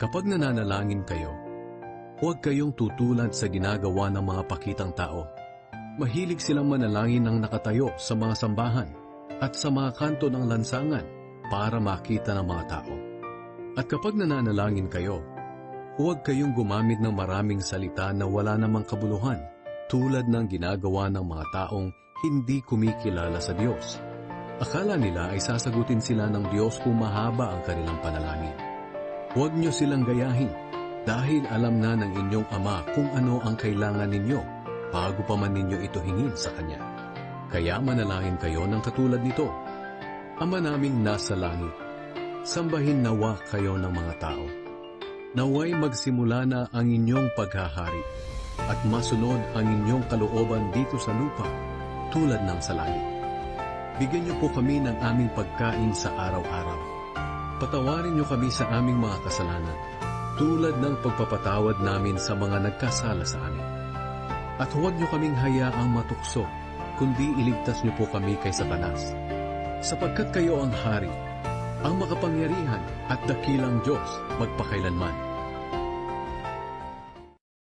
Kapag nananalangin kayo, huwag kayong tutulad sa ginagawa ng mga pakitang tao. Mahilig silang manalangin ng nakatayo sa mga sambahan at sa mga kanto ng lansangan para makita ng mga tao. At kapag nananalangin kayo, huwag kayong gumamit ng maraming salita na wala namang kabuluhan tulad ng ginagawa ng mga taong hindi kumikilala sa Diyos. Akala nila ay sasagutin sila ng Diyos kung mahaba ang kanilang panalangin. Huwag niyo silang gayahin dahil alam na ng inyong Ama kung ano ang kailangan ninyo bago pa man ninyo ito hingin sa Kanya. Kaya manalangin kayo ng katulad nito. Ama naming nasa langit, sambahin nawa kayo ng mga tao. Naway magsimula na ang inyong paghahari at masunod ang inyong kalooban dito sa lupa tulad ng sa langit. Bigyan niyo po kami ng aming pagkain sa araw-araw. Patawarin niyo kami sa aming mga kasalanan, tulad ng pagpapatawad namin sa mga nagkasala sa amin. At huwag niyo kaming hayaang matukso, kundi iligtas niyo po kami kay Satanas. Sapagkat kayo ang hari, ang makapangyarihan at dakilang Diyos magpakailanman.